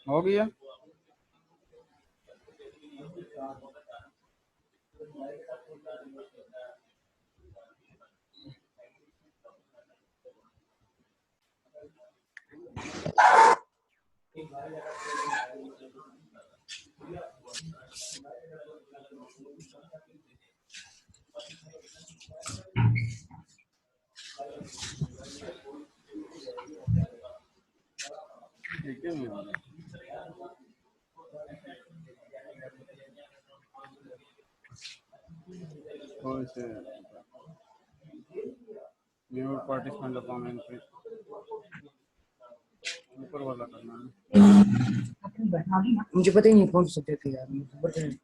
ہو گیا ٹھیک ہے نیو پارٹیسپینٹ اپون انٹری اوپر والا کرنا ہے مجھے پتہ ہی نہیں کون سا سبجیکٹ ہے یار مجھے پتہ نہیں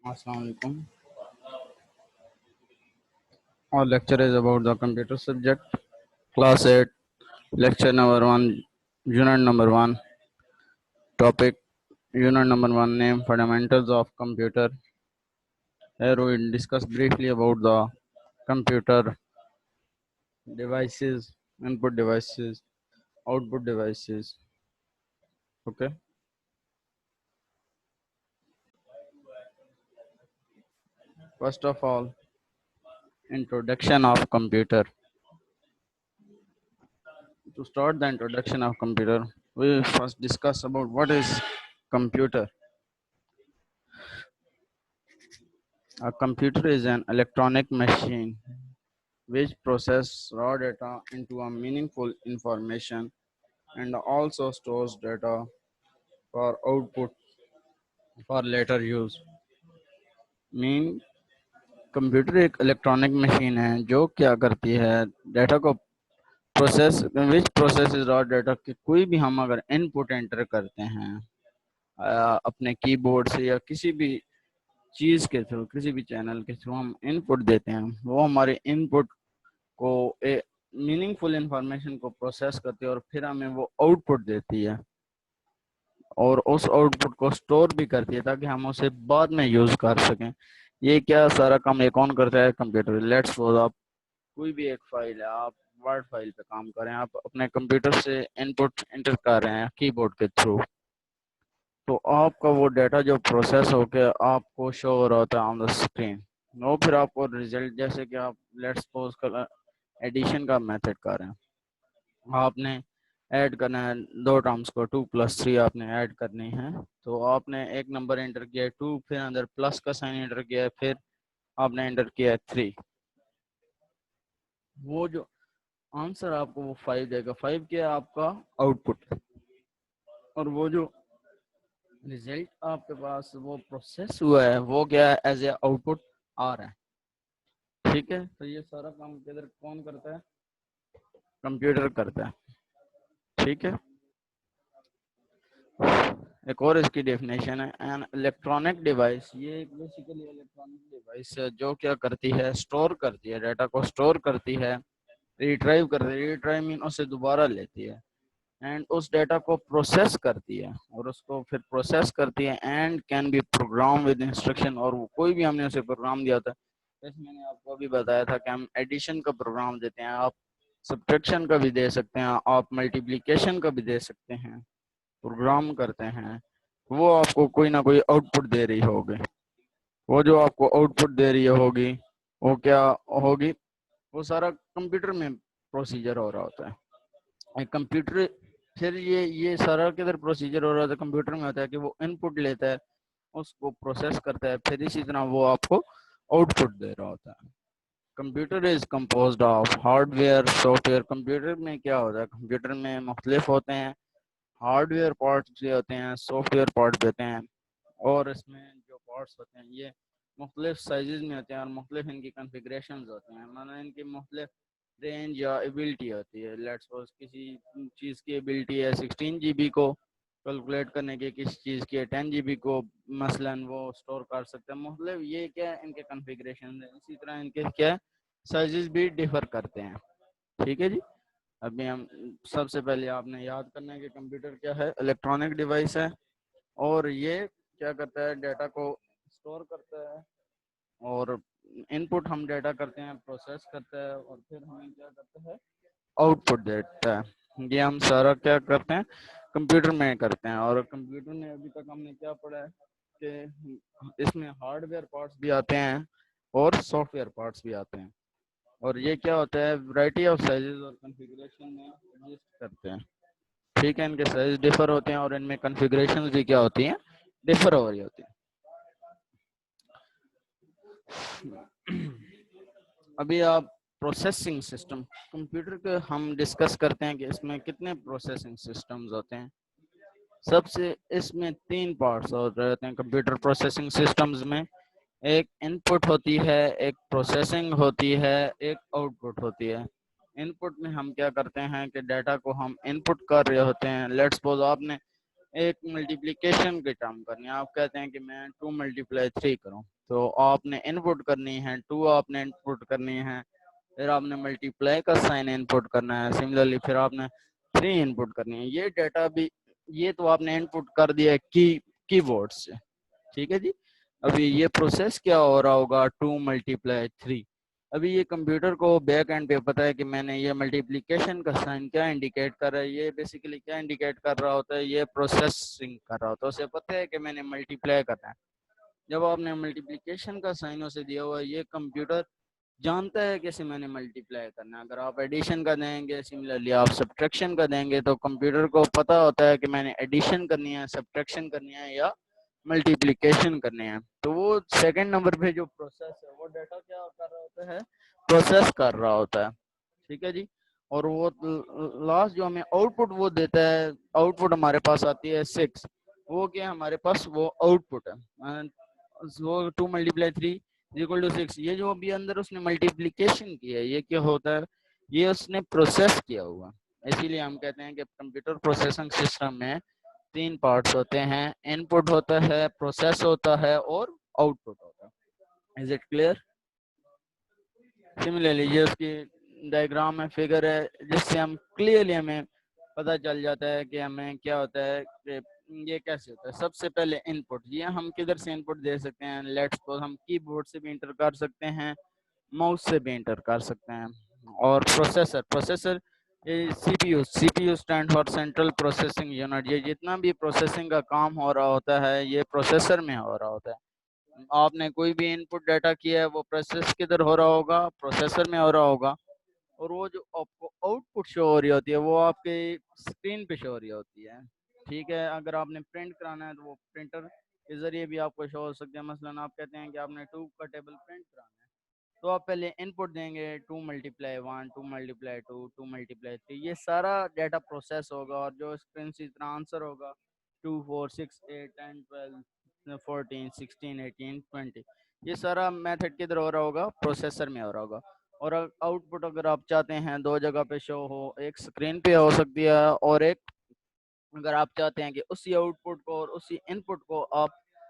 السلام علیکم. Our lecture is about the computer subject, class 8, lecture number 1, unit number 1, topic, unit number 1, name, fundamentals of computer. Here we will discuss briefly about the computer devices, input devices, output devices. Okay. First of all, introduction of computer. To start the introduction of computer, we will first discuss about what is computer. A computer is an electronic machine which processes raw data into a meaningful information and also stores data for output for later use. Mean computer ایک electronic machine ہے جو کیا کرتی ہے data کو process raw data کہ کوئی بھی ہم اگر ان پٹ انٹر کرتے ہیں اپنے کی بورڈ سے یا کسی بھی چیز کے تھرو کسی بھی چینل کے تھرو ہم ان پٹ دیتے ہیں وہ ہمارے ان پٹ کو میننگ فل انفارمیشن کو پروسیس کرتی ہے اور پھر ہمیں وہ آؤٹ پٹ دیتی ہے اور اس آؤٹ پٹ کو اسٹور بھی کرتی ہے تاکہ ہم اسے بعد میں یوز کر سکیں. یہ کیا سارا کام یہ کون کرتا ہے؟ کمپیوٹر. لیٹس سپوز آپ کوئی بھی ایک فائل ہے, آپ ورڈ فائل پہ کام کریں, آپ اپنے کمپیوٹر سے ان پٹ انٹر کر رہے ہیں کی بورڈ کے تھرو, تو آپ کا وہ ڈیٹا جو پروسیس ہو کے آپ کو شو ہو رہا ہوتا ہے آن دا اسکرین, وہ پھر آپ کو ریزلٹ, جیسے کہ آپ لیٹس سپوز ایڈیشن کا میتھڈ کر رہے ہیں, آپ نے ایڈ کرنا ہے دو ٹرمز کو 2+3 آپ نے ایڈ کرنی ہے, تو آپ نے ایک نمبر انٹر کیا ہے 2, پھر اندر پلس کا سائن انٹر کیا ہے, پھر آپ نے انٹر کیا ہے 3, وہ جو آنسر آپ کو وہ 5 دے گا. 5 کیا آپ کا آؤٹ پٹ, اور وہ جو ریزلٹ آپ کے پاس وہ پروسیس ہوا ہے وہ کیا ایز اے آؤٹ پٹ آ رہا ہے. ٹھیک ہے, تو یہ سارا کام کدھر کون کرتا ہے؟ کمپیوٹر کرتا ہے. ٹھیک ہے, ایک اور اس کی ڈیفینیشن ہے این الیکٹرانک ڈیوائس. یہ ایک بیسیکلی الیکٹرانک ڈیوائس ہے جو کیا کرتی ہے, اسٹور کرتی ہے ڈیٹا کو, اسٹور کرتی ہے, ریٹرائیو کرتی ہے, ریٹرائیو مین اسے دوبارہ لیتی ہے, اینڈ اس ڈیٹا کو پروسیس کرتی ہے, اور اس کو پھر پروسیس کرتی ہے and can be program with instruction. اور کوئی بھی ہم نے اسے پروگرام دیا ہوتا ہے, جیسے میں نے آپ کو بھی بتایا تھا کہ ہم ایڈیشن کا پروگرام دیتے ہیں, آپ سبٹریکشن کا بھی دے سکتے ہیں, آپ ملٹیپلیکیشن کا بھی دے سکتے ہیں, پروگرام کرتے ہیں, وہ آپ کو کوئی نہ کوئی آؤٹ پٹ دے رہی ہوگی. وہ جو آپ کو آؤٹ پٹ دے رہی ہوگی وہ کیا ہوگی, وہ سارا کمپیوٹر میں پروسیجر ہو رہا ہوتا ہے. کمپیوٹر پھر یہ سارا کدھر پروسیجر ہو رہا ہوتا ہے؟ کمپیوٹر میں ہوتا ہے کہ وہ ان پٹ لیتا ہے, اس کو پروسیس کرتا ہے, پھر اسی طرح وہ آپ کو آؤٹ پٹ دے رہا ہوتا ہے. Computer is composed of hard where, soft where. Computer میں کیا ہوتا ہے؟ کمپیوٹر میں مختلف ہوتے ہیں ہارڈ ویئر پارٹس بھی ہوتے ہیں، سافٹ ویئر پارٹس بھی ہوتے ہیں، اور اس میں جو پارٹس ہوتے ہیں یہ مختلف سائزز میں ہوتے ہیں اور مختلف ان کی کنفیگریشنز ہوتے ہیں، مطلب ان کی مختلف رینج یا ایبلٹی ہوتی ہے. لیٹس سپوز کسی چیز کی ایبلٹی ہے 16 GB کو کیلکولیٹ کرنے کے، کسی چیز کی 10 GB کو مثلاً وہ اسٹور کر سکتے ہیں. مختلف یہ کیا ان کے کنفیگریشن ہیں، اسی طرح ان کے کیا سائزز بھی ڈیفر کرتے ہیں. ٹھیک ہے جی. ابھی ہم سب سے پہلے آپ نے یاد کرنا ہے کہ کمپیوٹر کیا ہے، الیکٹرانک ڈیوائس ہے، اور یہ کیا کرتا ہے، ڈیٹا کو اسٹور کرتا ہے، اور ان پٹ ہم ڈیٹا کرتے ہیں، پروسیس کرتا ہے، اور پھر ہمیں کیا کرتا ہے، آؤٹ پٹ دیتا ہے. یہ ہم سارا کیا کرتے ہیں، کمپیوٹر میں کرتے ہیں. اور کمپیوٹر میں ابھی تک ہم نے کیا پڑھا ہے کہ اس میں ہارڈ ویئر پارٹس بھی آتے ہیں اور سافٹ ویئر پارٹس بھی آتے ہیں، اور یہ کیا ہوتا ہے، ورائٹی آف سائزز اور کنفیگریشن میں ایگزسٹ کرتے ہیں. ٹھیک ہے، ان کے سائز ڈفر ہوتے ہیں اور ان میں کنفیگریشن بھی کیا ہوتی ہیں، ڈفر ہو رہی ہوتی ہیں. ابھی آپ پروسیسنگ سسٹم کمپیوٹر کے ہم ڈسکس کرتے ہیں کہ اس میں کتنے پروسیسنگ سسٹمز ہوتے ہیں. سب سے اس میں 3 پارٹس ہوتے ہیں کمپیوٹر پروسیسنگ سسٹمز میں. ایک ان پٹ ہوتی ہے، ایک پروسیسنگ ہوتی ہے، ایک آؤٹ پٹ ہوتی ہے. ان پٹ میں ہم کیا کرتے ہیں کہ ڈیٹا کو ہم ان پٹ کر رہے ہوتے ہیں. لیٹس سپوز آپ نے ایک ملٹیپلیکیشن کے ٹرم کرنی ہے، آپ کہتے ہیں کہ میں 2 × 3 کروں، تو آپ نے ان پٹ کرنی ہے 2، آپ نے ان پٹ کرنی ہے، پھر آپ نے ملٹی پلائی کا سائن ان پٹ کرنا ہے، سملرلی پھر آپ نے 3 ان پٹ کرنی ہے. یہ ڈیٹا بھی یہ تو آپ نے ان پٹ کر دیا کی بورڈ سے. ٹھیک ہے جی. ابھی یہ پروسیس کیا ہو رہا ہوگا 2 × 3. ابھی یہ کمپیوٹر کو بیک اینڈ پہ پتا ہے کہ میں نے یہ ملٹیپلیکیشن کا سائن کیا انڈیکیٹ کر رہا ہے، یہ بیسیکلی کیا انڈیکیٹ کر رہا ہوتا ہے، یہ پروسیسنگ کر رہا ہوتا ہے. اسے پتہ ہے کہ میں نے ملٹی پلائی کرنا ہے. جب آپ نے ملٹیپلیکیشن کا سائن اسے دیا ہوا ہے، یہ کمپیوٹر جانتا ہے کیسے میں نے ملٹی پلائی کرنا ہے. اگر آپ ایڈیشن کا دیں گے، سملرلی آپ سبٹریکشن کا دیں گے، تو کمپیوٹر کو پتا ہوتا ہے کہ میں نے ایڈیشن کرنی ہے، سبٹریکشن کرنی ہے یا ملٹیپلیکیشن کرنی ہے. تو وہ سیکنڈ نمبر پہ جو پروسیس ہے وہ ڈیٹا کیا کر رہا ہوتا ہے، پروسیس کر رہا ہوتا ہے. ٹھیک ہے جی. اور وہ لاسٹ جو ہمیں آؤٹ پٹ وہ دیتا ہے، آؤٹ پٹ ہمارے پاس آتی ہے 6. وہ کیا ہمارے پاس وہ آؤٹ پٹ ہے، وہ 2 × 3 = 6. یہ جو بھی اندر اس نے ملٹیپلیکیشن کی ہے، یہ کیا ہوتا ہے، یہ اس نے پروسیس کیا ہوا. اسی لیے ہم کہتے ہیں کہ کمپیوٹر پروسیسنگ سسٹم میں 3 پارٹس ہوتے ہیں، ان پٹ ہوتا ہے، پروسیس ہوتا ہے، اور آؤٹ پٹ ہوتا ہے. Is it clear? سملرلی یہ اس کی ڈائیگرام میں فگر ہے، جس سے ہم کلیئرلی ہمیں پتہ چل جاتا ہے کہ ہمیں کیا ہوتا ہے کہ یہ کیسے ہوتا ہے. سب سے پہلے ان پٹ، یہ ہم کدھر سے ان پٹ دے سکتے ہیں، لیٹس سپوز ہم کی بورڈ سے بھی انٹر کر سکتے ہیں، ماؤس سے بھی انٹر کر سکتے ہیں. اور processor C P U stand for central processing unit. یہ جتنا بھی پروسیسنگ کا کام ہو رہا ہوتا ہے یہ پروسیسر میں ہو رہا ہوتا ہے. آپ نے کوئی بھی ان پٹ ڈیٹا کیا ہے وہ پروسیس کدھر ہو رہا ہوگا، پروسیسر میں ہو رہا ہوگا. اور وہ جو آپ کو آؤٹ پٹ شو ہو رہی ہوتی ہے وہ آپ کے اسکرین پہ شو ہو رہی ہوتی ہے. ٹھیک ہے. اگر آپ نے پرنٹ کرانا ہے تو وہ پرنٹر کے ذریعے بھی آپ کو شو ہو سکتے ہیں. مثلاً آپ کہتے ہیں کہ آپ نے 2 کا ٹیبل پرنٹ کرانا ہے، تو آپ پہلے ان پٹ دیں گے 2 × 1، 2 × 2، 2 × 3. یہ سارا ڈیٹا پروسیس ہوگا، اور جو اسکرین سے اتنا آنسر ہوگا 2، 4، 6، 8، 10، 12، 14، 16، 18، 20، یہ سارا میتھڈ کدھر ہو رہا ہوگا، پروسیسر میں ہو رہا ہوگا. اور آؤٹ پٹ اگر آپ چاہتے ہیں 2 جگہ پہ شو ہو، ایک اسکرین پہ ہو سکتی ہے، اور ایک اگر آپ چاہتے ہیں کہ اسی آؤٹ پٹ کو اور اسی ان پٹ کو آپ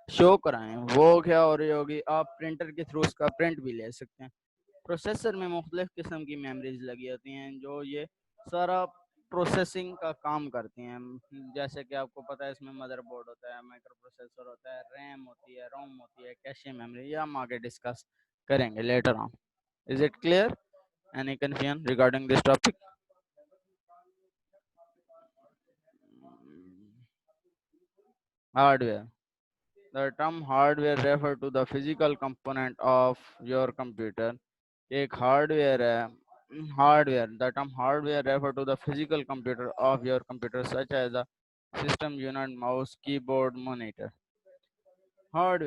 شو کرائیں، وہ کیا ہو رہی ہوگی، آپ پرنٹر کے تھرو اس کا پرنٹ بھی لے سکتے ہیں. پروسیسر میں مختلف قسم کی میموریز لگی ہوتی ہیں جو یہ سارا پروسیسنگ کا کام کرتی ہیں. جیسے کہ آپ کو پتہ ہے اس میں مدر بورڈ ہوتا ہے، مائکرو پروسیسر ہوتا ہے، ریم ہوتی ہے، روم ہوتی ہے، کیشے میموری. یہ ہم آگے ڈسکس کریں گے later on. Is it clear? Any confusion regarding this topic? Hardware. The term hardware refer to the physical component of your computer. ایک hardware ہے. The term hardware refer to the physical computer of your computer such as the system unit, mouse, keyboard, monitor. Hard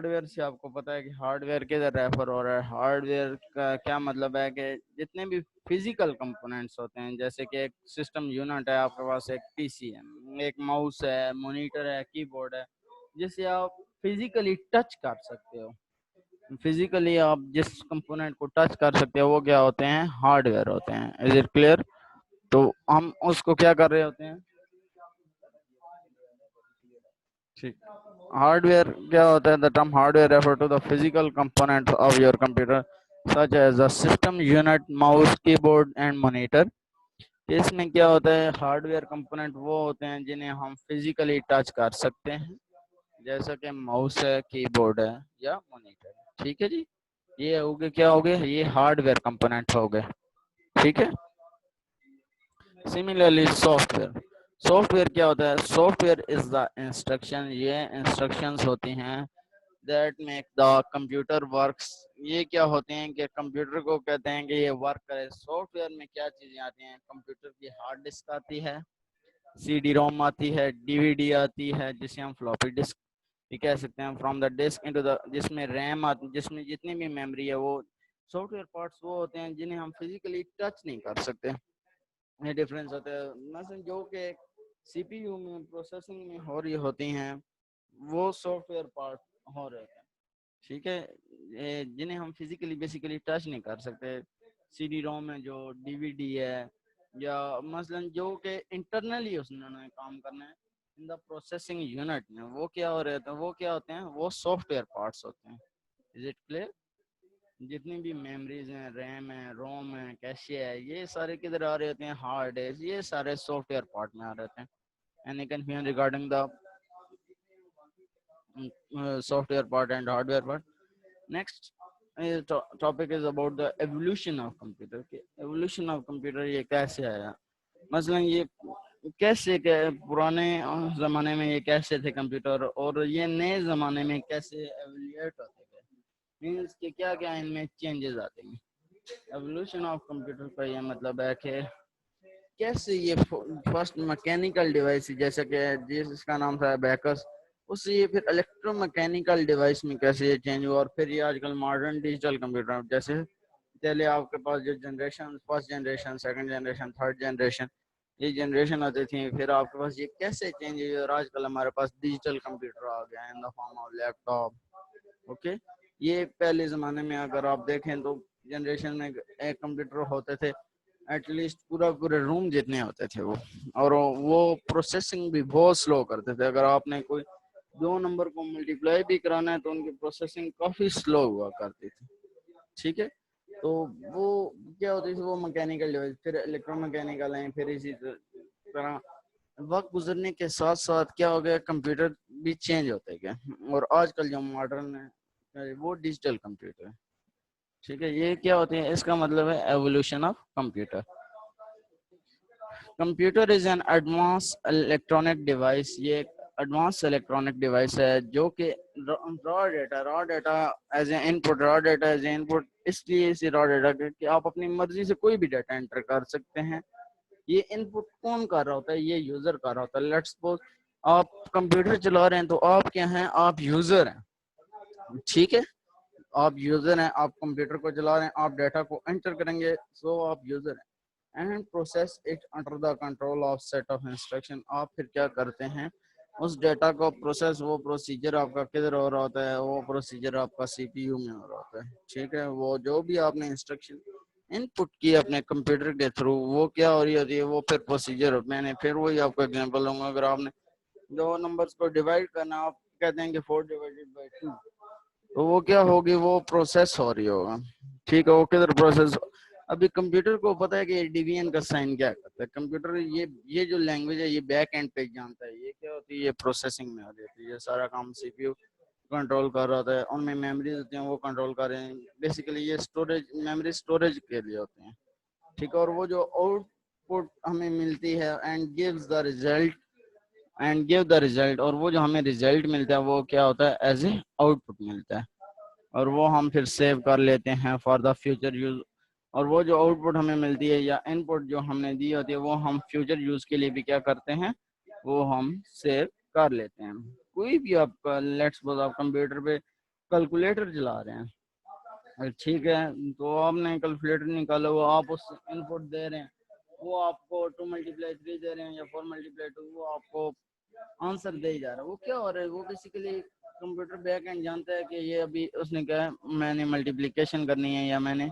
where سے آپ کو پتا ہے کہ hard where کدھر refer ہو رہا ہے. ہارڈ ویئر کا کیا مطلب ہے کہ جتنے بھی فزیکل کمپوننٹس ہوتے ہیں, جیسے کہ ایک سسٹم یونٹ ہے آپ کے پاس, ایک پی سی ہے, ایک ماؤس ہے, مانیٹر ہے, کی بورڈ ہے, جسے آپ فزیکلی ٹچ کر سکتے ہو. فزیکلی آپ جس کمپوننٹ کو ٹچ کر سکتے ہو وہ کیا ہوتے ہیں, ہارڈ ویئر ہوتے ہیں. Is it clear? تو ہم اس کو کیا کر رہے ہوتے ہیں, ٹھیک. ہارڈ ویئر کیا ہوتا ہے, the term hardware refer to the physical components of your computer such as the system unit, mouse, keyboard and monitor. اس میں کیا ہوتا ہے, ہارڈ ویئر کمپوننٹ وہ ہوتے ہیں جنہیں ہم فزیکلی ٹچ کر سکتے ہیں, جیسا کہ ماؤس ہے, کی بورڈ ہے یا مانیٹر. ٹھیک ہے جی, یہ ہو گئے, کیا ہو گئے, یہ ہارڈ ویئر کمپوننٹ ہو گئے. ٹھیک ہے. Similarly soft where. Soft where کیا ہوتا ہے, soft where is the instruction, یہ انسٹرکشنز ہوتی ہیں that make the computer works. یہ کیا ہوتے ہیں کہ کمپیوٹر کو کہتے ہیں کہ یہ ورک کرے. سافٹ ویئر میں کیا چیزیں آتی ہیں, کمپیوٹر کی ہارڈ ڈسک آتی ہے, سی ڈی روم آتی ہے, ڈی وی ڈی آتی ہے جسے ہم فلاپی ڈسک بھی کہہ سکتے ہیں, from the disk into the, جس میں ریم آتی, جس میں جتنی بھی میموری ہے. وہ سافٹ ویئر پارٹس وہ ہوتے ہیں جنہیں ہم فزیکلی ٹچ نہیں کر سکتے. یہ ڈفرینس ہوتا ہے. مثلا جو کہ سی پی یو میں پروسیسنگ میں ہو رہی ہوتی ہیں وہ سافٹ ویئر پارٹ ہو رہے ہیں. ٹھیک ہے, جنہیں ہم فزیکلی بیسیکلی ٹچ نہیں کر سکتے. سی ڈی روم میں جو ڈی وی ڈی ہے, یا مثلا جو کہ انٹرنلی اس نے کام کرنا ہے ان دا پروسیسنگ یونٹ میں, وہ کیا ہو رہے ہیں, وہ کیا ہوتے ہیں, وہ سافٹ ویئر پارٹس ہوتے ہیں. Is it clear? جتنی بھی میموریز ہیں, ریم ہے, روم ہے, کیشے ہے, یہ سارے کدھر آ رہے ہوتے ہیں, ہارڈ ڈسک. یہ سارے سافٹ ویئر پارٹ میں آ رہے ہیں. And you can feel regarding the software part and hardware part. Next topic is about the evolution of computer. Evolution of computer یہ کیسے آیا, مثلا یہ کیسے کہ پرانے زمانے میں یہ کیسے تھے کمپیوٹر, اور یہ نئے زمانے میں کیسے ایولیٹ ہوتے گئے, مینس کہ کیا کیا ان میں چینجز آتے ہیں. ایولیوشن آف کمپیوٹر کا یہ مطلب ہے کہ کیسے یہ فرسٹ میکینیکل ڈیوائس, جیسے کہ جس کا نام تھا بیکس, اس سے یہ پھر الیکٹرو میکینیکل ڈیوائس میں کیسے یہ چینج ہوا, اور پھر یہ آج کل ماڈرن ڈیجیٹل کمپیوٹر. جیسے پہلے آپ کے پاس جو generation, first generation, second generation, third generation, یہ جنریشن ہوتی تھی, پھر آپ کے پاس یہ کیسے چینج ہوئی, اور آج کل ہمارے پاس ڈیجیٹل کمپیوٹر آ گیا in the form of laptop. Okay, یہ پہلے زمانے میں اگر آپ دیکھیں تو جنریشن میں ایک کمپیوٹر ہوتے تھے ایٹ لیسٹ پورے روم جتنے ہوتے تھے وہ, اور وہ پروسیسنگ بھی بہت سلو کرتے تھے. اگر آپ نے کوئی دو نمبر کو ملٹیپلائی بھی کرانا ہے تو ان کی پروسیسنگ کافی سلو ہوا کرتی تھی. ٹھیک ہے, تو وہ کیا ہوتی تھی, وہ میکینیکل ڈیوائس, پھر الیکٹرو میکینیکل ہیں, پھر اسی طرح وقت گزرنے کے ساتھ ساتھ کیا ہو گیا, کمپیوٹر بھی چینج ہوتے گئے, اور آج کل جو ماڈرن ہے وہ ڈیجیٹل کمپیوٹر ہے. ٹھیک ہے, یہ کیا ہوتے ہیں, اس کا مطلب ہے evolution of computer. Computer is an advance electronic device. یہ ایک ایڈوانس الیکٹرانک ڈیوائس ہے جو کہ raw data as a in put, raw data as a ان پٹ, اس لیے اسی را ڈیٹا کہ آپ اپنی مرضی سے کوئی بھی ڈیٹا انٹر کر سکتے ہیں. یہ ان پٹ کون کر رہا ہوتا ہے, یہ یوزر کر رہا ہوتا ہے. لیٹس سپوز آپ کمپیوٹر چلا رہے ہیں تو آپ کیا ہیں, آپ یوزر ہیں. ٹھیک ہے, آپ یوزر ہیں, آپ کمپیوٹر کو چلا رہے ہیں, آپ ڈیٹا کو انٹر کریں گے, سو آپ یوزر ہیں. And process it under the control of set of instruction. آپ پھر کیا کرتے ہیں, اس ڈیٹا کو پروسیس, وہ پروسیجر آپ کا کدھر ہو رہا ہوتا ہے, وہ پروسیجر آپ کا سی پی یو میں ہو رہا ہوتا ہے. ٹھیک ہے, وہ جو بھی آپ نے انسٹرکشن ان پٹ کی اپنے کمپیوٹر کے تھرو, وہ کیا ہو رہی ہوتی ہے, وہ پھر پروسیجر. میں نے پھر وہی آپ کو ایگزامپل دوں گا. اگر آپ نے دو نمبرز کو ڈیوائڈ کرنا, آپ کہتے ہیں کہ 4/2, تو وہ کیا ہوگی, وہ پروسیس ہو رہی ہوگا. ٹھیک ہے, وہ کدھر پروسیس. ابھی کمپیوٹر کو پتا ہے کہ ڈیوین کا سائن کیا کرتا ہے. کمپیوٹر یہ جو لینگویج ہے یہ بیک اینڈ پہ جانتا ہے. یہ کیا ہوتی ہے, یہ پروسیسنگ میں ہو جاتی ہے. یہ سارا کام سی پی یو کنٹرول کر رہا ہوتا ہے, ان میں میموریز ہوتی ہیں وہ کنٹرول کر رہے ہیں. بیسیکلی یہ اسٹوریج, میموری اسٹوریج کے لیے ہوتے ہیں. ٹھیک ہے, اور وہ جو آؤٹ پٹ ہمیں ملتی ہے and gives the result, and give the result, اور وہ جو ہمیں ریزلٹ ملتا ہے وہ کیا ہوتا ہے, ایز اے آؤٹ پٹ ملتا ہے, اور وہ ہم پھر سیو کر لیتے ہیں فار دا فیوچر یوز. اور وہ جو آؤٹ پٹ ہمیں ملتی ہے یا ان پٹ جو ہم نے دی ہوتی ہے وہ ہم فیوچر یوز کے لیے بھی کیا کرتے ہیں, وہ ہم سیو کر لیتے ہیں. کوئی بھی آپ کا لیٹس سپوز آپ کمپیوٹر پہ کیلکولیٹر چلا رہے ہیں، ٹھیک ہے، تو آپ نے کیلکولیٹر نکالا ہوا، آپ اس ان پٹ دے رہے ہیں، وہ آپ کو 2 × 3 دے رہے ہیں یا 4 × 2، وہ آپ کو آنسر دے ہی جا رہا ہے. وہ کیا ہو رہا ہے، وہ بیسیکلی کمپیوٹر بیک اینڈ جانتا ہے کہ یہ ابھی اس نے کہا ہے میں نے ملٹیپلیکیشن کرنی ہے یا میں نے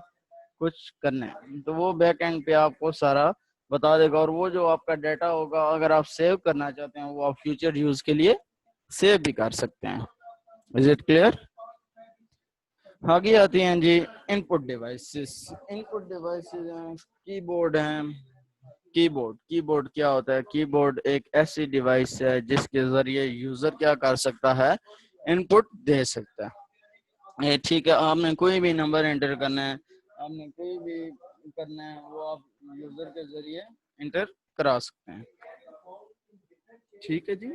کچھ کرنا ہے، تو وہ بیک اینڈ پہ آپ کو سارا بتا دے گا. اور وہ جو آپ کا ڈیٹا ہوگا اگر آپ سیو کرنا چاہتے ہیں وہ آپ فیوچر یوز کے لیے سیو بھی کر سکتے ہیں. Is it clear? آگے آتی ہیں جی ان پٹ ڈیوائسز. ان پٹ ڈیوائسز ہیں کی بورڈ ہیں. کی بورڈ کیا ہوتا ہے؟ کی بورڈ ایک ایسی ڈیوائس ہے جس کے ذریعے یوزر کیا کر سکتا ہے، ان پٹ دے سکتا ہے. ٹھیک ہے، آپ نے کوئی بھی نمبر انٹر کرنا ہے، آپ نے کوئی بھی کرنا ہے، وہ آپ یوزر کے ذریعے انٹر کرا سکتے ہیں. ٹھیک ہے جی،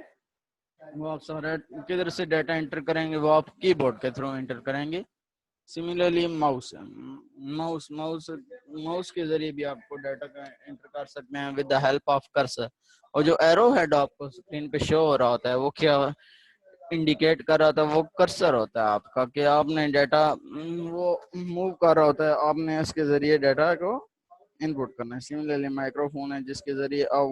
وہ آپ سارا کدھر سے ڈیٹا انٹر کریں گے، وہ آپ کی بورڈ کے تھرو انٹر کریں گے. سملرلی ماؤس کے ذریعے بھی آپ کو ڈیٹا کا انٹر کر سکتے ہیں with the help of cursor. اور جو ایرو ہیڈ آپ کو اسکرین پہ شو ہو رہا ہوتا ہے وہ کیا انڈیکیٹ کر رہا تھا، وہ کرسر ہوتا ہے آپ کا، کہ آپ نے ڈیٹا وہ موو کر رہا ہوتا ہے، آپ نے اس کے ذریعے ڈیٹا کو ان پٹ کرنا ہے. سملرلی مائکرو فون ہے جس کے ذریعے آپ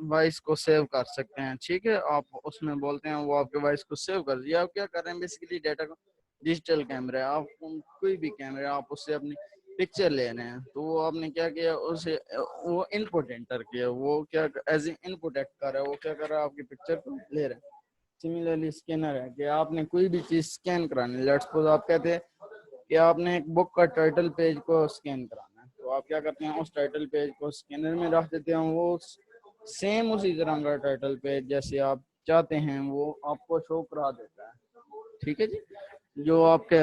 وائس کو سیو کر سکتے ہیں. ٹھیک ہے، آپ اس میں بولتے ہیں وہ آپ کے وائس کو سیو کر دیا. آپ کیا کر رہے ہیں بیسیکلی ڈیٹا کو، ڈیجیٹل کیمرہ، آپ کوئی بھی کیمرہ آپ اس سے اپنی پکچر لے رہے ہیں، تو وہ آپ نے کیا کیا، اسے وہ ان پٹ انٹر کیا، وہ کیا as a in put act کر رہا ہے، وہ کیا کر رہا ہے آپ کی پکچر کو لے رہا ہے. سملرلی اسکینر ہے کہ آپ نے کوئی بھی چیز اسکین کرانی، لیٹس سپوز آپ کہتے ہیں کہ آپ نے ایک بک کا ٹائٹل پیج کو اسکین کرانا ہے، تو آپ کیا کرتے ہیں اس ٹائٹل پیج کو اسکینر میں رکھ دیتے ہیں، وہ سیم اسی طرح کا ٹائٹل پیج جیسے آپ چاہتے ہیں وہ آپ کو شو کرا دیتا ہے. ٹھیک ہے جی، جو آپ کے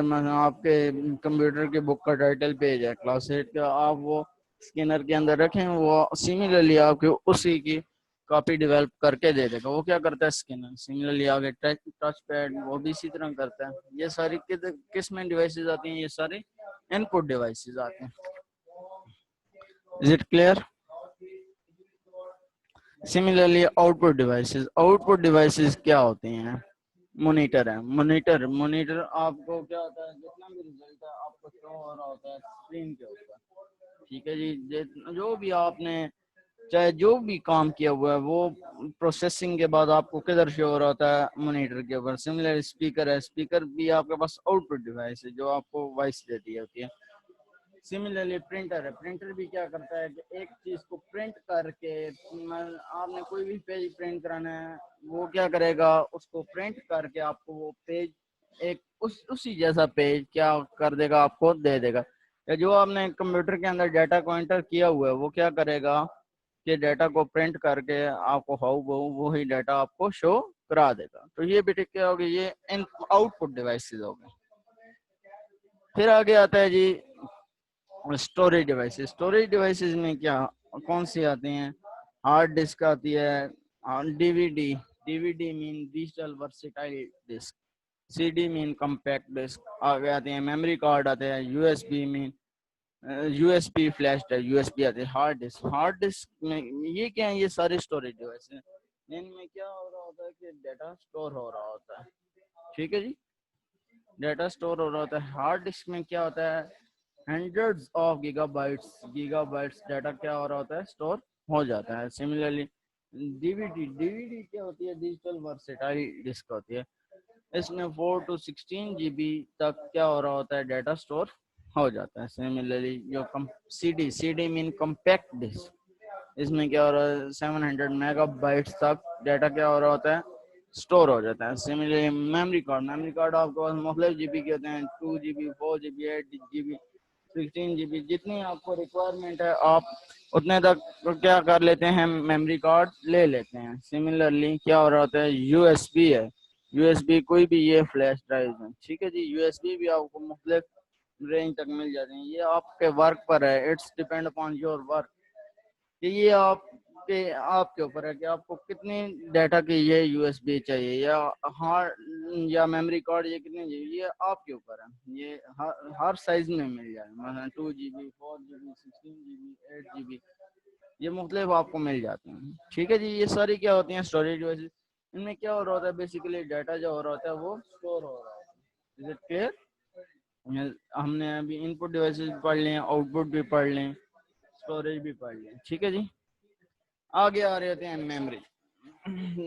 کمپیوٹر کے بک کا ٹائٹل پیج ہے کلاس 8 کا، آپ وہ اسکینر کے اندر رکھیں، وہ سملرلی آپ کے اسی کی کاپی ڈیولپ کر کے دے دے گا. وہ کیا کرتا ہے اسکینر. سملرلی آگے ٹچ پیڈ وہ بھی اسی طرح کرتا ہے. یہ ساری کس میں ڈیوائسز آتی ہیں، یہ سارے ان پٹ ڈیوائسز آتے ہیں. Is it clear? Similarly out put devices کیا ہوتے ہیں؟ مانیٹر ہے. مانیٹر آپ کو کیا ہوتا ہے، جتنا بھی ریزلٹ ہے آپ کو شو ہو رہا ہوتا ہے اسکرین کے اوپر. ٹھیک ہے جی، جو بھی آپ نے چاہے جو بھی کام کیا ہوا ہے وہ پروسیسنگ کے بعد آپ کو کدھر شو ہو رہا ہوتا ہے، مانیٹر کے اوپر. سملر اسپیکر ہے، اسپیکر بھی آپ کے پاس آؤٹ پٹ ڈیوائس ہے جو آپ کو وائس دیتی ہوتی ہے. سملرلی پرنٹر ہے. پرنٹر بھی کیا کرتا ہے کہ ایک چیز کو پرنٹ کر کے، آپ نے کوئی بھی پیج پرنٹ کرانا ہے وہ کیا کرے گا، اس کو پرنٹ کر کے آپ کو وہ پیج ایک اسی جیسا پیج کیا کر دے گا، آپ کو دے دے گا. یا جو آپ نے کمپیوٹر کے اندر ڈیٹا کو انٹر کیا ہوا ہے وہ کیا کرے گا کہ ڈیٹا کو پرنٹ کر کے آپ کو وہی ڈیٹا آپ کو شو کرا دے گا. تو یہ بھی کیا ہوگی، یہ آؤٹ پٹ ڈیوائسز ہو گئے. پھر آگے آتا ہے جی اسٹوریج ڈیوائسز. اسٹوریج ڈیوائسز میں کیا کون سی آتی ہیں؟ ہارڈ ڈسک آتی ہے، ڈی وی ڈی مین digital versatile disc, C D مین کمپیکٹ ڈسک. آگے آتے ہیں میموری کارڈ آتے ہیں، یو ایس بی مین U S B flash drive, U S B آتے ہیں. ہارڈ ڈسک میں یہ کیا ہے، یہ سارے اسٹوریج ڈیوائس ہیں. ان میں کیا ہو رہا ہوتا ہے کہ ڈیٹا اسٹور ہو رہا ہوتا ہے. ٹھیک ہے جی، ڈیٹا اسٹور ہو رہا ہوتا ہے. ہارڈ ڈسک میں کیا ہوتا ہے، hundreds of gigabytes data کیا ہو رہا ہوتا ہے، اسٹور ہو جاتا ہے. سملرلی ڈی وی ڈی کیا ہوتی ہے، ڈیجیٹل ورسٹائل ڈسک ہوتی ہے. اس میں 4 to 16 GB تک کیا ہو رہا ہوتا ہے، ڈیٹا اسٹور ہو جاتا ہے. سملرلی جو سی ڈی مین کمپیکٹ ڈسک، اس میں کیا ہو رہا ہے 700 میگا بائٹس تک ڈیٹا کیا ہو رہا ہوتا ہے، اسٹور ہو جاتا ہے. سملرلی میموری کارڈ آپ کو مختلف GB کے ہوتے ہیں، 2 GB 4 GB 8 GB 16 GB، جتنی آپ کو ریکوائرمنٹ ہے آپ اتنے تک کیا کر لیتے ہیں، میموری کارڈ لے لیتے ہیں. سملرلی کیا ہو رہا ہوتا ہے، یو ایس بی ہے. یو ایس بی کوئی بھی یہ فلیش ڈرائیو ہے. ٹھیک ہے جی، یو ایس بی بھی آپ کو مختلف رینج تک مل جاتے ہیں. یہ آپ کے ورک پر ہے، it's depend upon your work, کہ یہ آپ کے اوپر ہے کہ آپ کو کتنی ڈیٹا کی یہ یو ایس بی چاہیے یا ہارڈ یا میموری کارڈ یہ کتنے چاہیے، یہ آپ کے اوپر ہے. یہ ہر سائز میں مل جائے، مثلا 2 GB 4 GB 16 GB 8 GB، یہ مختلف آپ کو مل جاتے ہیں. ٹھیک ہے جی، یہ ساری کیا ہوتی ہیں اسٹوریج ڈیوائسز. ان میں کیا ہو رہا ہوتا ہے بیسیکلی ڈیٹا جو ہو رہا ہوتا ہے وہ اسٹور ہو رہا ہوتا ہے. Is it clear? ہم نے ابھی ان پٹ ڈیوائسز پڑھ لیں, آؤٹ پٹ بھی پڑھ لیں, اسٹوریج بھی پڑھ لیں. ٹھیک ہے جی. آگے آ رہے ہوتے ہیں میموری.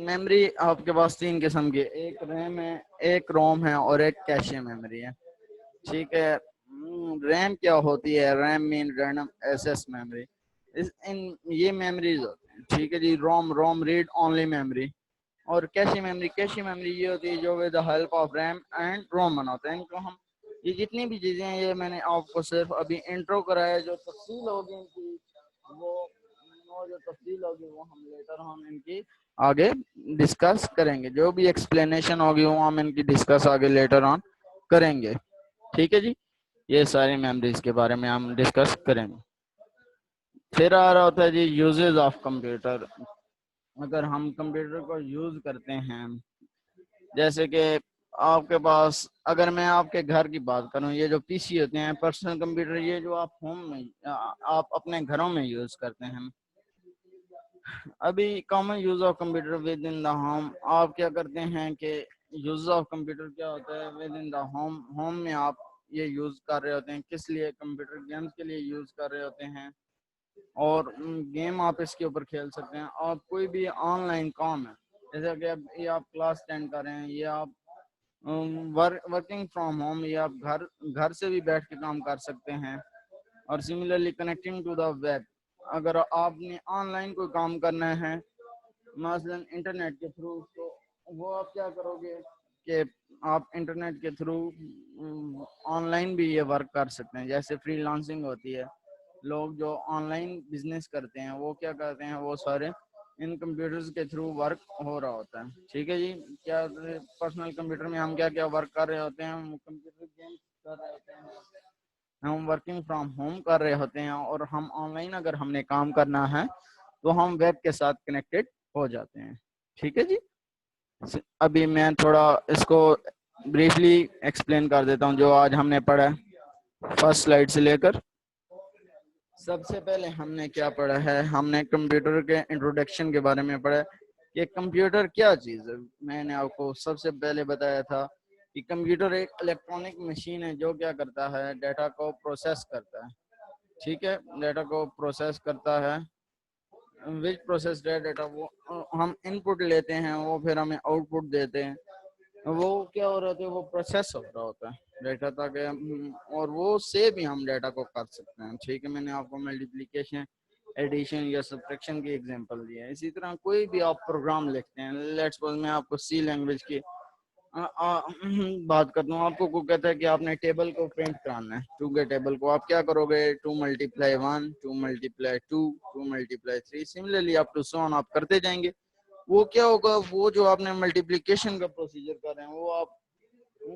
میموری آپ کے پاس 3 قسم کی, ایک ریم ہے, ایک روم ہے, اور ایک کیشے میموری ہے. ٹھیک ہے. ریم کیا ہوتی ہے؟ RAM mean random access memory. یہ میموریز ہوتے ہیں. ٹھیک ہے جی. ROM read only memory. اور کیشے میموری یہ ہوتی ہے جو with the help of RAM and ROM بناتے ہیں. ان کو ہم یہ جتنی بھی چیزیں ہیں یہ میں نے آپ کو صرف ابھی انٹرو کرایا, جو تفصیل ہوگی ان کی وہ جو تفصیل ہوگی وہ ہم لیٹر ہم ان کی آگے ڈسکس کریں گے. جو بھی ایکسپلینیشن ہوگی وہ ہم ان کی ڈسکس آگے لیٹر آن کریں گے. ٹھیک ہے جی. یہ ساری میموریز کے بارے میں ہم ڈسکس کریں گے. پھر آ رہا ہوتا ہے جی یوزز آف کمپیوٹر. اگر ہم کمپیوٹر کو یوز کرتے ہیں, جیسے کہ آپ کے پاس, اگر میں آپ کے گھر کی بات کروں, یہ جو پی سی ہوتے ہیں پرسنل کمپیوٹر, یہ جو آپ ہوم میں آپ اپنے گھروں میں یوز کرتے ہیں. ابھی common use of computer with in the home, آپ کیا کرتے ہیں کہ یوز آف کمپیوٹر کیا ہوتا ہے ود ان دا ہوم میں آپ یہ یوز کر رہے ہوتے ہیں. کس لیے؟ کمپیوٹر گیمز کے لیے یوز کر رہے ہوتے ہیں, اور گیم آپ اس کے اوپر کھیل سکتے ہیں. آپ کوئی بھی آن لائن کام ہے, جیسے کہ اب یہ آپ کلاس اٹینڈ کر رہے ہیں, یہ آپ ورکنگ فرام ہوم, یہ آپ گھر سے بھی بیٹھ کے کام کر سکتے ہیں. اور similarly connecting to the web, اگر آپ نے آن لائن کوئی کام کرنا ہے مثلا انٹرنیٹ کے تھرو, تو وہ آپ کیا کرو گے کہ آپ انٹرنیٹ کے تھرو آن لائن بھی یہ ورک کر سکتے ہیں. جیسے فری لانسنگ ہوتی ہے, لوگ جو آن لائن بزنس کرتے ہیں وہ کیا کرتے ہیں, وہ سارے ان کمپیوٹرز کے تھرو ورک ہو رہا ہوتا ہے. ٹھیک ہے جی. کیا پرسنل کمپیوٹر میں ہم کیا ورک کر رہے ہوتے ہیں, ہم کمپیوٹر گیمز کر رہے ہوتے ہیں, ہم ورکنگ فرام ہوم کر رہے ہوتے ہیں, اور ہم آن لائن اگر ہم نے کام کرنا ہے تو ہم ویب کے ساتھ کنیکٹڈ ہو جاتے ہیں. ٹھیک ہے جی. ابھی میں تھوڑا اس کو بریفلی ایکسپلین کر دیتا ہوں جو آج ہم نے پڑھا ہے, فرسٹ سلائیڈ سے لے کر. سب سے پہلے ہم نے کیا پڑھا ہے, ہم نے کمپیوٹر کے انٹروڈکشن کے بارے میں پڑھا کہ کمپیوٹر کیا چیز ہے. میں نے آپ کو سب سے پہلے بتایا تھا کہ کمپیوٹر ایک الیکٹرانک مشین ہے جو کیا کرتا ہے, ڈیٹا کو پروسیس کرتا ہے. ٹھیک ہے. ڈیٹا کو پروسیس کرتا ہے, وچ پروسیس ڈیٹا, وہ ہم ان پٹ لیتے ہیں, وہ پھر ہمیں آؤٹ پٹ دیتے ہیں. وہ کیا ہو رہا ہوتا ہے, وہ پروسیس ہو رہا ہوتا ہے ڈیٹا, تاکہ اور وہ سے بھی ہم ڈیٹا کو کر سکتے ہیں. ٹھیک ہے. میں نے آپ کو ملٹیپلیکیشن, ایڈیشن یا سبٹریکشن کی ایگزامپل دی ہے. اسی طرح کوئی بھی آپ پروگرام لکھتے ہیں, لیٹس سپوز میں آپ کو سی لینگویج کی بات کرتا ہوں, آپ کو کہتا ہے کہ آپ نے ٹیبل کو پرنٹ کرانا ہے, 2 کے ٹیبل کو آپ کیا کرو گے, 2 × 1, 2 × 2, 2 × 3, سملرلی اپ ٹو سو آن آپ کرتے جائیں گے. وہ کیا ہوگا, وہ جو آپ نے ملٹیپلیکیشن کا پروسیجر کر رہے ہیں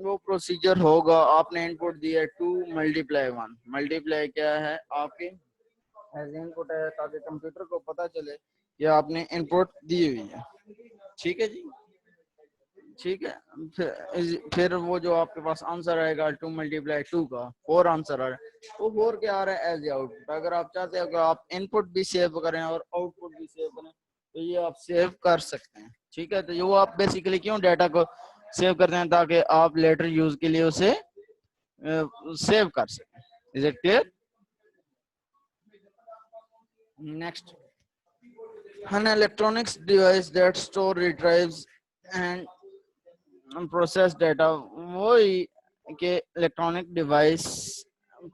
وہ پروسیجر ہوگا, آپ نے ان پٹ دیا 2 × 1, ملٹیپلائی کیا ہے آپ کی ایز ان پٹ ہے, تاکہ کمپیوٹر کو پتا چلے کہ آپ نے ان پٹ دی ہوئی ہے. ٹھیک ہے جی. ٹھیک ہے. پھر وہ جو آپ کے پاس آنسر آئے گا 2 × 2 کا 4 آنسر آ رہا ہے, وہ 4 کیا آ رہا ہے ایز اے آؤٹ پٹ. اگر آپ چاہتے ہیں کہ آپ ان پٹ بھی سیو کریں اور آؤٹ پٹ بھی سیو کریں تو یہ آپ سیو کر سکتے ہیں. ٹھیک ہے. تو یہ وہ آپ بیسیکلی کیوں ڈیٹا کو سیو کرتے ہیں, تاکہ آپ لیٹر یوز کے لیے اسے سیو کر سکیں. Is it clear? Next, an electronics device that store, retrieves and process data. وہی کہ الیکٹرانک ڈیوائس,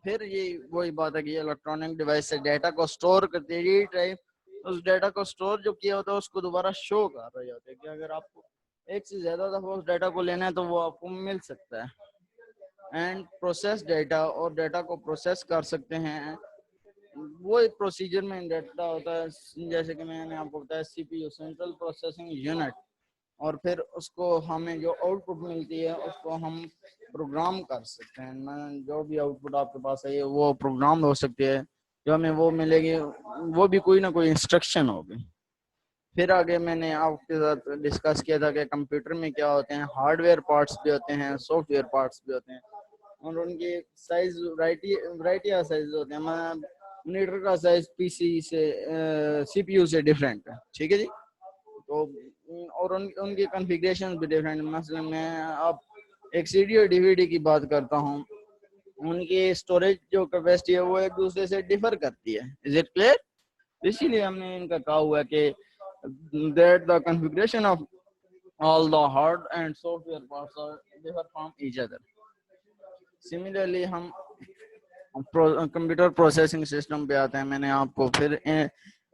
پھر یہ وہی بات ہے کہ یہ الیکٹرانک ڈیوائس سے ڈیٹا کو اسٹور کرتی ہے. ریٹرائیو, اس ڈیٹا کو اسٹور جو کیا ہوتا ہے اس کو دوبارہ شو کر رہے ہوتے ہیں, کہ اگر آپ کو ایک سے زیادہ دفعہ اس ڈیٹا کو لینا ہے تو وہ آپ کو مل سکتا ہے. اینڈ پروسیس ڈیٹا, اور ڈیٹا کو پروسیس کر سکتے ہیں. وہ ایک پروسیجر میں ڈیٹا ہوتا ہے, جیسے کہ میں نے آپ کو بتایا C P U, central processing unit, اور پھر اس کو ہمیں جو آؤٹ پٹ ملتی ہے اس کو ہم پروگرام کر سکتے ہیں. جو بھی آؤٹ پٹ آپ کے پاس ہے وہ پروگرام ہو سکتی ہے, جو ہمیں وہ ملے گی وہ بھی کوئی نہ کوئی انسٹرکشن ہوگی. پھر آگے میں نے آپ کے ساتھ ڈسکس کیا تھا کہ کمپیوٹر میں کیا ہوتے ہیں, ہارڈ ویئر پارٹس بھی ہوتے ہیں, سافٹ ویئر پارٹس بھی ہوتے ہیں, اور ان کی سائز ورائٹی آف سائز ہوتے ہیں. مانیٹر کا سائز پی سی سے سی پی یو سے ڈفرینٹ ہے. ٹھیک ہے جی. تو اور ان کی کنفیگریشن بھی ڈفرینٹ. مثلا میں اب ایک سی ڈی اور ڈی وی ڈی کی بات کرتا ہوں, ان کی اسٹوریج جو کیپیسٹی ہے وہ ایک دوسرے سے ڈفر کرتی ہے. Is it clear? اسی لیے ہم نے ان کا کہا ہوا ہے کہ that the configuration of all the hard and software parts are differ from each other. Similarly ہم کمپیوٹر پروسیسنگ سسٹم پہ آتے ہیں. میں نے آپ کو پھر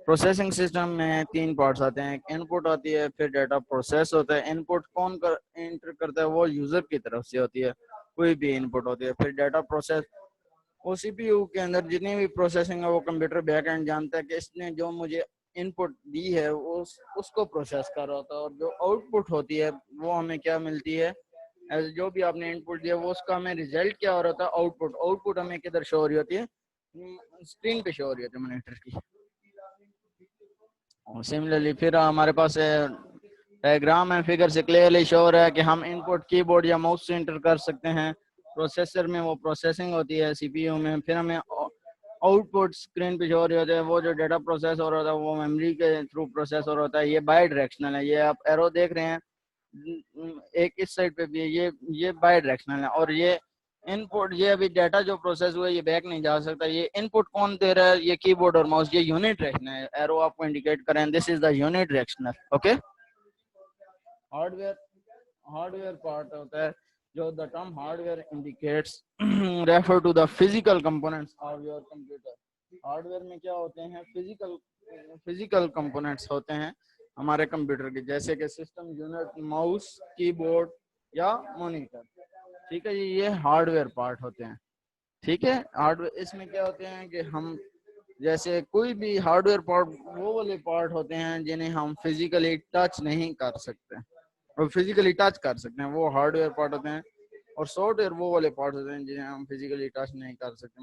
پروسیسنگ سسٹم میں 3 پارٹس آتے ہیں. ان پٹ آتی ہے, پھر ڈیٹا پروسیس ہوتا ہے. ان پٹ کون انٹر کرتا ہے؟ وہ یوزر کی طرف سے ہوتی ہے, کوئی بھی ان پٹ ہوتی ہے. پھر data process, O C P you کے اندر جتنی بھی پروسیسنگ ہے وہ کمپیوٹر بیک اینڈ جانتا ہے کہ اس نے جو مجھے ان پٹ دی ہے اس کو پروسیس کر رہا ہوتا ہے, اور جو آؤٹ پٹ ہوتی ہے وہ ہمیں کیا ملتی ہے, جو بھی آپ نے ان پٹ دیا وہ اس کا ہمیں ریزلٹ کیا ہو رہا تھا, آؤٹ پٹ. آؤٹ پٹ ہمیں کدھر شو ہو رہی ہوتی ہے؟ اسکرین پہ شو ہو رہی ہوتی ہے مانیٹر کی. سملرلی پھر ہمارے پاس ڈائیگرام ہے, فگر سے کلیئرلی شو ہو رہا ہے کہ ہم ان پٹ کی بورڈ یا ماؤس سے انٹر کر سکتے ہیں. پروسیسر میں وہ پروسیسنگ ہوتی ہے, سی پی یو میں پھر ہمیں آؤٹ پٹ اسکرین پہ شو ہو رہی ہوتے ہیں. وہ جو ڈیٹا پروسیس ہو رہا ہوتا ہے وہ میموری کے تھرو پروسیس ہو رہا ہوتا ہے. یہ بائی ڈائریکشنل ہے, یہ آپ ایرو دیکھ رہے ہیں ایک اس سائڈ پہ بھی ہے, یہ بائی ڈائریکشنل ہے. اور یہ ان پٹ, یہ ابھی ڈیٹا جو پروسیس ہوا ہے یہ بیک نہیں جا سکتا. یہ ان پٹ کون دے رہا ہے؟ یہ کی بورڈ اور ماؤس. یہ یونٹ ڈائریکشنل ہے, ایرو آپ کو انڈیکیٹ کریں, this is the unit directional. Okay. Hardware part ہوتا ہے جو the term hardware indicates refer to the physical components of your computer. Hard where میں کیا ہوتے ہیں؟ فزیکل کمپوننٹس ہوتے ہیں ہمارے کمپیوٹر کے, جیسے کہ سسٹم یونٹ, ماؤس, کی بورڈ یا مانیٹر. ٹھیک ہے جی, یہ ہارڈ ویئر پارٹ ہوتے ہیں. ٹھیک ہے, ہارڈ ویئر اس میں کیا ہوتے ہیں کہ ہم جیسے کوئی بھی ہارڈ ویئر پارٹ وہ والے پارٹ ہوتے ہیں جنہیں ہم فزیکلی ٹچ نہیں کر سکتے, اور فزیکلی ٹچ کر سکتے ہیں وہ ہارڈ ویئر پارٹ ہوتے ہیں. اور سافٹ ویئر وہ والے پارٹ ہوتے ہیں جنہیں ہم فزیکلی ٹچ نہیں کر سکتے,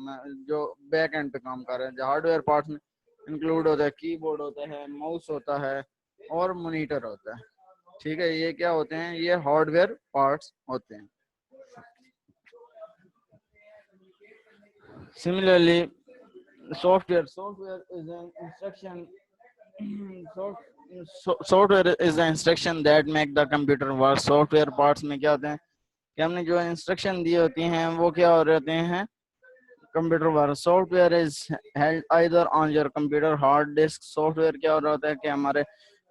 جو بیک اینڈ پہ کام کر رہے ہیں. جو ہارڈ ویئر پارٹس میں انکلوڈ ہوتا ہے کی بورڈ ہوتا ہے, ماؤس ہوتا ہے اور مانیٹر ہوتا ہے. ٹھیک ہے, یہ کیا ہوتے ہیں؟ یہ ہارڈ ویئر پارٹس ہوتے ہیں. Similarly, software is an instruction. Software is the instruction that make the computer work. Software parts میں کیا ہوتے ہیں کہ ہم نے جو انسٹرکشن دی ہوتی ہیں وہ کیا ہو رہتے ہیں؟ Computer work. Soft where is held either on your computer hard disk. Soft where کیا ہو رہا ہوتا ہے کہ ہمارے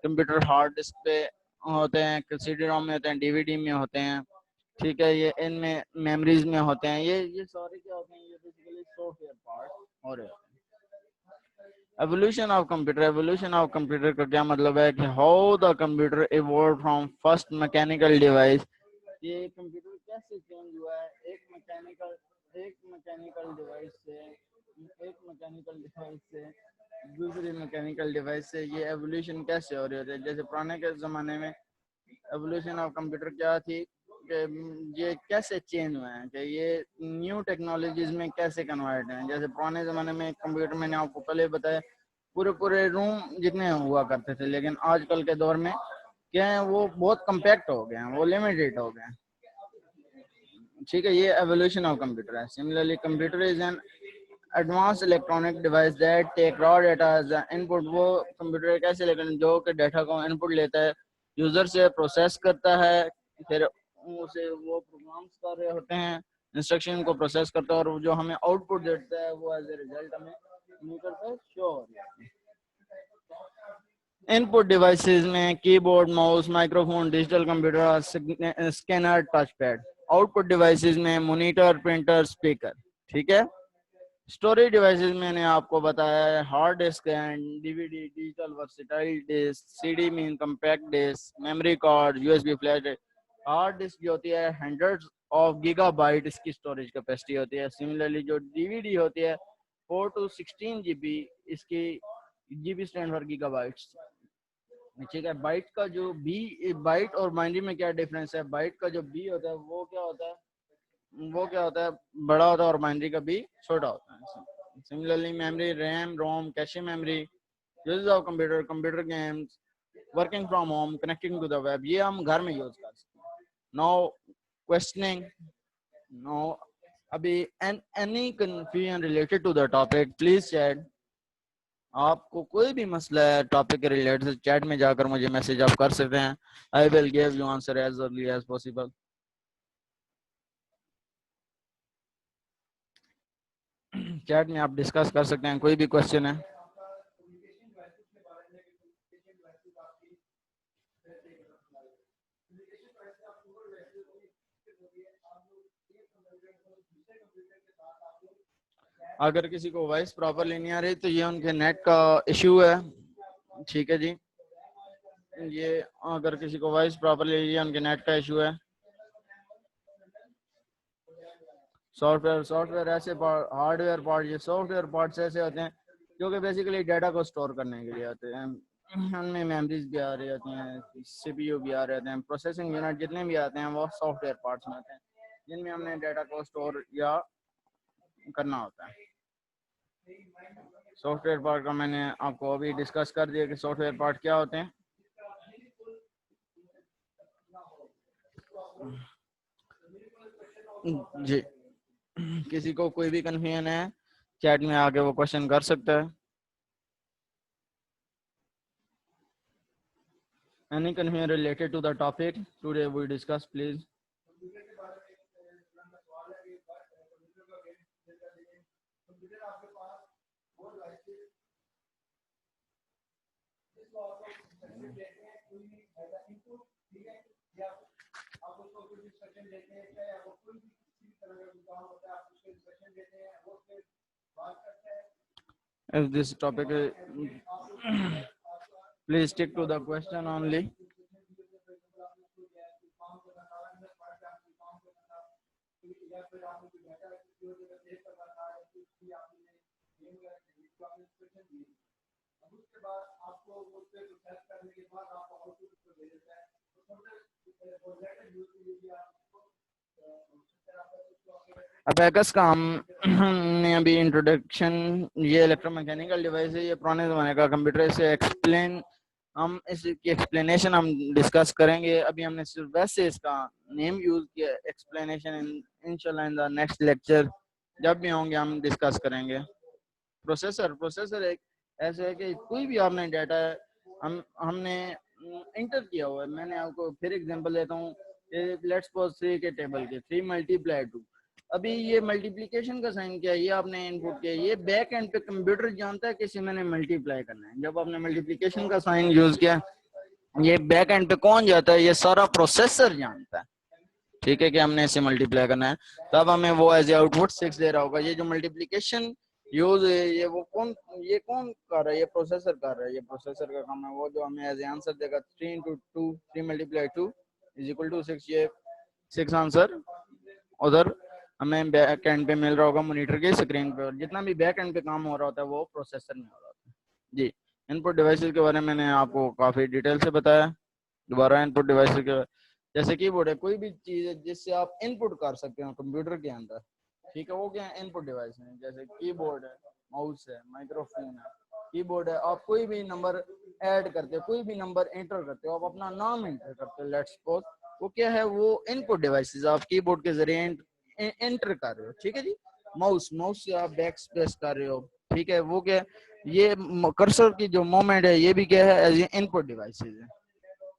کمپیوٹر ہارڈ ڈسک پہ ہوتے ہیں, سی ڈی روم میں ہوتے ہیں, ڈی وی ڈی میں ہوتے ہیں. ٹھیک ہے, یہ ان میں میموریز میں ہوتے ہیں. یہ سارے کیا ہوتے ہیں؟ یہ بیسیکلی سافٹ ویئر پارٹ ہو رہے ہیں. Evolution of computer. Evolution of computer کا کیا مطلب ہے کہ how the computer evolved from first mechanical device. یہ کمپیوٹر کیسے چینج ہوا ہے ایک میکینیکل ڈیوائس سے دوسری میکینیکل ڈیوائس سے. یہ ایوولوشن کیسے ہو رہی ہوتی ہے؟ جیسے پرانے کے زمانے میں ایوولوشن آف کمپیوٹر کیا تھی کہ یہ کیسے چینج ہوئے ہیں, کہ یہ نیو ٹیکنالوجیز میں کیسے کنورٹ ہیں. جیسے پرانے زمانے میں کمپیوٹر, میں نے آپ کو پہلے بتایا, پورے روم جتنے ہوا کرتے تھے, لیکن آج کل کے دور میں کیا ہے وہ بہت کمپیکٹ ہو گئے ہیں, وہ لمیٹڈ ہو گئے ہیں. ٹھیک ہے, یہ ایوولوشن آف کمپیوٹر ہے. Similarly computer is an advance electronic device that take raw data as ان پٹ. وہ کمپیوٹر کیسے, لیکن جو کہ ڈیٹا کو ان پٹ لیتا ہے, یوزر سے پروسیس کرتا ہے, پھر اسے وہ پروگرامس کر رہے ہوتے ہیں, انسٹرکشن کو پروسیس کرتا ہے, اور جو ہمیں آؤٹ پٹ دیتا ہے وہ ایز اے ریزلٹ ہمیں میٹر پہ شو ہو رہی ہے. ان پٹ ڈیوائسز میں کی board, mouse, micro phone, digital computer, scanner, touch pad. Out put devices میں مانیٹر, پرنٹر, اسپیکر. ٹھیک ہے. اسٹوریج ڈیوائسز میں نے آپ کو بتایا ہے hard disk and D V D, digital versatile disc, C D main compact disc, memory card, U S B flash. Hard disk جو ہوتی ہے 100 آف گیگا بائٹ اس کی اسٹوریج کیپیسٹی ہوتی ہے. سملرلی جو ڈی وی ڈی ہوتی ہے 4 to 16 GB, اس کی G B stand for gigabytes. ٹھیک ہے, بائٹ کا جو بی, بائٹ اور بائنری میں کیا ڈفرینس ہے؟ بائٹ کا جو بی ہوتا ہے وہ کیا ہوتا ہے بڑا ہوتا ہے, اور بائنری کا بی چھوٹا ہوتا ہے. Similarly memory, RAM, ROM, cache memory. Uses of computer, computer games, working from home, connecting to the web. یہ ہم گھر میں یوز کر سکتے ہیں. نو کوشچننگ, نو ابھی any confusion related to the topic please chat. آپ کو کوئی بھی مسئلہ ہے ٹاپک کے ریلیٹڈ چیٹ میں جا کر مجھے میسج آپ کر سکتے ہیں. I will give you answer as early as possible. Chat میں آپ ڈسکس کر سکتے ہیں کوئی بھی کوشچن ہے. اگر کسی کو وائس پراپرلی نہیں آ رہی تو یہ ان کے نیٹ کا ایشو ہے. ٹھیک ہے جی, یہ اگر کسی کو وائس پراپرلی یہ ان کے نیٹ کا ایشو ہے. سافٹ ویئر ایسے ہارڈ ویئر پارٹ, یہ سافٹ ویئر پارٹس ایسے ہوتے ہیں جو کہ بیسیکلی ڈیٹا کو اسٹور کرنے کے لیے آتے ہیں. ان میں میموریز بھی آ رہی ہوتی ہیں, سی پی یو بھی آ رہے ہوتے ہیں, پروسیسنگ یونٹ جتنے بھی آتے ہیں وہ سافٹ ویئر پارٹس میں آتے ہیں جن میں ہم نے ڈیٹا کو اسٹور یا کرنا ہوتا ہے. سافٹ ویئر پارٹ کا میں نے آپ کو ابھی ڈسکس کر دیا کہ سافٹ ویئر پارٹ کیا ہوتے ہیں. جی, کسی کو کوئی بھی کنفیوژن ہے چیٹ میں آگے وہ کوشچن کر سکتا ہے. Any confusion related to the topic today we discuss, please. If this topic is, please stick to the question only. ابیکس کا ہم نے ابھی انٹروڈکشن, یہ الیکٹرو میکینیکل ڈیوائس ہے, یہ پرانے زمانے کا کمپیوٹر سے ایکسپلین, ہم اس کی ایکسپلینیشن ہم ڈسکس کریں گے. ابھی ہم نے صرف ویسے اس کا نیم یوز کیا, ایکسپلینیشن انشاءاللہ ان دا نیکسٹ لیکچر جب بھی ہوں گے ہم ڈسکس کریں گے. پروسیسر ایک ایسے ہے کہ کوئی بھی آپ نے ڈیٹا ہم نے انٹر کیا ہوا ہے. میں نے آپ کو پھر ایگزامپل دیتا ہوں, لیٹس سپوز 3 کے ٹیبل کے 3 ملٹیپلائی 2. ابھی یہ ملٹیپلیکیشن کا سائن کیا ہے, یہ آپ نے انپٹ کیا, یہ بیک اینڈ پہ کمپیوٹر جانتا ہے کہ اسے میں نے ملٹیپلائی کرنا ہے. جب آپ نے ملٹیپلیکیشن کا سائن یوز کیا, یہ بیک اینڈ پہ کون جاتا ہے, یہ سارا پروسیسر جانتا ہے. ٹھیک ہے کہ ہم نے اسے ملٹیپلائی کرنا ہے, تب ہمیں وہ ایز اے آؤٹ پٹ 6 دے رہا ہوگا. یہ جو ملٹیپلیکیشن یوز ہے یہ کون کر رہا ہے, یہ پروسیسر کر رہا ہے. یہ پروسیسر کا کام ہے, وہ جو ہمیں ایز اے آنسر دے گا 3 into 2 3 multiply 2 is equal to 6. یہ 6 آنسر ادھر ہمیں بیک اینڈ پہ مل رہا ہوگا مانیٹر کی اسکرین پہ, اور جتنا بھی بیک اینڈ پہ کام ہو رہا ہوتا ہے وہ پروسیسر میں ہو رہا ہوتا ہے. جی, ان پٹ ڈیوائسز کے بارے میں نے آپ کو کافی ڈیٹیل سے بتایا. دوبارہ ان پٹ ڈیوائسز کے جیسے کی بورڈ ہے, کوئی بھی چیز ہے جس سے آپ ان پٹ کر سکتے ہیں کمپیوٹر کے اندر. ٹھیک ہے, وہ کیا ہے, ان پٹ ڈیوائس ہیں. جیسے کی بورڈ ہے, ماؤس ہے, مائکرو فون ہے. کی بورڈ ہے, آپ کوئی بھی نمبر ایڈ کرتے ہو, کوئی بھی نمبر انٹر کرتے ہو, آپ اپنا نام انٹر کرتے ہو, لیٹس سپوز وہ کیا ہے, وہ ان پٹ ڈیوائسز آپ کی بورڈ کے ذریعے انٹر کر رہے ہو. ٹھیک ہے جی, ماؤس سے آپ بیک اسپیس کر رہے ہو. ٹھیک ہے, وہ کیا یہ کرسر کی جو موومنٹ ہے یہ بھی کیا ہے, ایز ان پٹ ڈیوائسز ہے.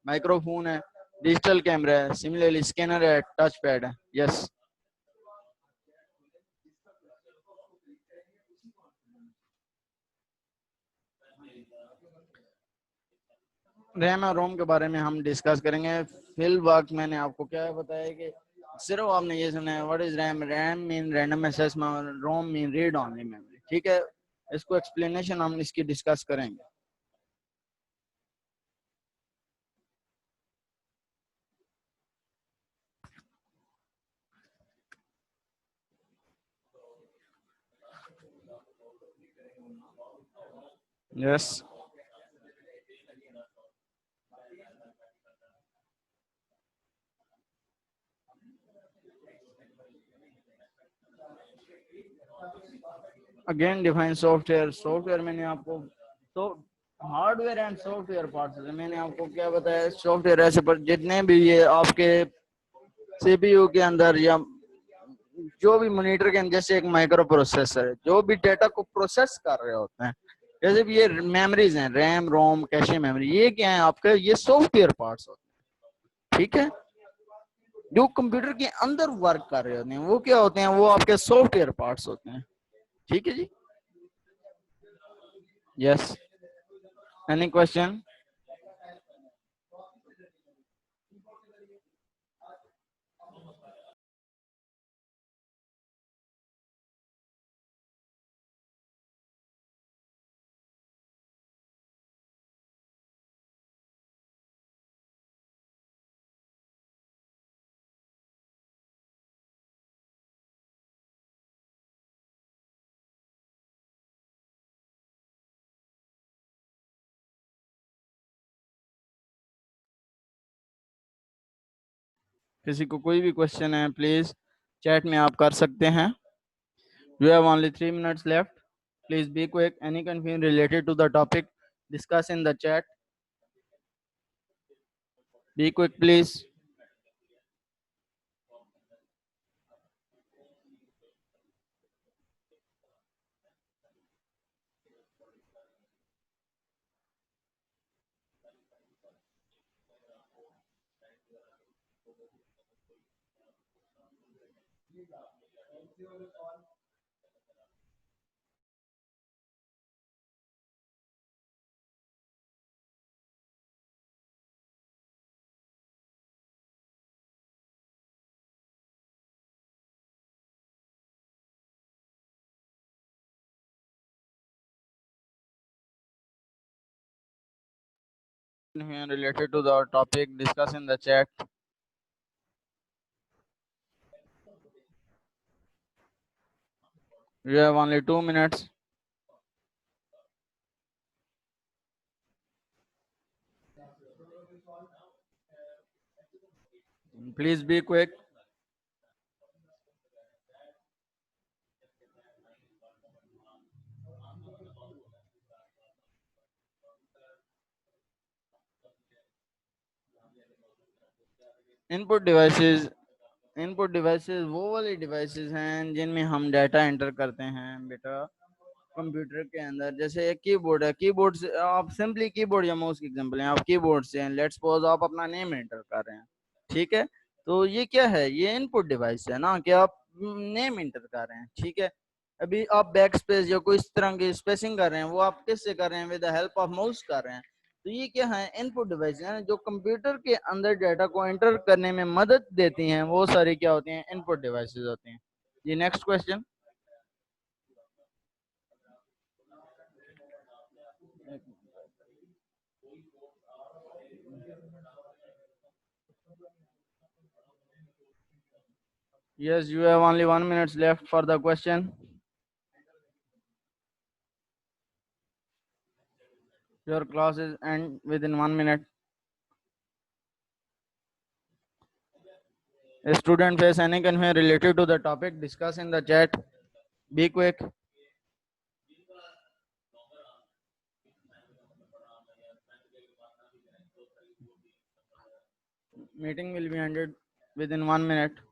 مائکرو فون ہے, ڈیجیٹل کیمرہ ہے, سملرلی اسکینر ہے, ٹچ پیڈ ہے. یس, ریم اور روم کے بارے میں ہم ڈسکس کریں گے. فی الوقت میں نے آپ کو کیا بتایا کہ صرف آپ نے یہ سنا ہے what is RAM. RAM mean random access memory, ROM mean read only memory. ٹھیک ہے, اس کو ایکسپلینیشن ہم اس کی ڈسکس کریں گے. Yes, again define software. Software میں نے آپ کو تو hardware and software parts میں نے آپ کو کیا بتایا. سافٹ ویئر ایسے پر جتنے بھی یہ آپ کے سی پی یو کے اندر یا جو بھی مانیٹر کے اندر, جیسے ایک مائکرو پروسیسر ہے, جو بھی ڈیٹا کو پروسیس کر رہے ہوتے ہیں, جیسے بھی یہ میموریز ہیں، ریم روم کیشے میموری، یہ کیا ہے آپ کا، یہ سافٹ ویئر پارٹس ہوتے ہیں، ٹھیک ہے، جو کمپیوٹر کے اندر ورک کر رہے ہوتے ہیں وہ کیا ہوتے ہیں، وہ آپ کے سافٹ ویئر پارٹس ہوتے ہیں، ٹھیک ہے جی. یس، اینی کوشچن؟ کسی کو کوئی بھی کوشچن ہے پلیز چیٹ میں آپ کر سکتے ہیں. You have only 3 minutes left. Please be quick. Any confusion related to the topic, discuss in the chat. Be quick, please. Related to the topic, discuss in the chat. You have only 2 minutes. Please be quick. Input devices وہ والی devices ہیں جن میں ہم data enter کرتے ہیں بیٹا computer کے اندر. جیسے ایک کی بورڈ ہے، کی بورڈ سے آپ سمپلی کی بورڈ یا ماؤس کی ایگزامپل ہیں، آپ کی بورڈ سے لیٹس سپوز آپ اپنا نیم انٹر کر رہے ہیں، ٹھیک ہے، تو یہ کیا ہے، یہ ان پٹ ڈیوائس ہے نا کہ آپ نیم انٹر کر رہے ہیں، ٹھیک ہے. ابھی آپ بیک اسپیس یا کوئی اس طرح کی اسپیسنگ کر رہے ہیں، وہ آپ کس سے کر رہے ہیں، with the help of mouse کر رہے ہیں. تو یہ کیا ہے، ان پٹ ڈیوائس ہیں جو کمپیوٹر کے اندر ڈیٹا کو انٹر کرنے میں مدد دیتی ہیں، وہ ساری کیا ہوتی ہیں، ان پٹ ڈیوائسز ہوتی ہیں. جی next question. Yes, you have only 1 minute left for the question. Your class is end within 1 minute. A student face any confusion related to the topic, discuss in the chat. Be quick. Meeting will be ended within 1 minute.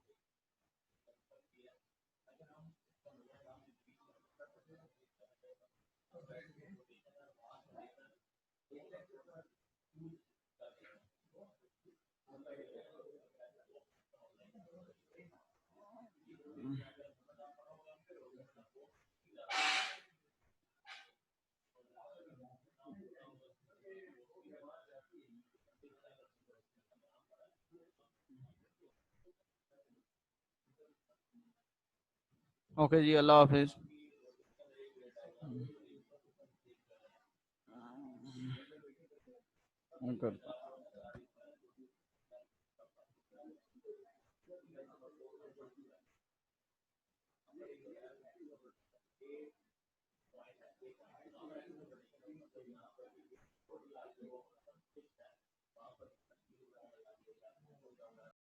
Okay ji, Allah Hafiz. Okay.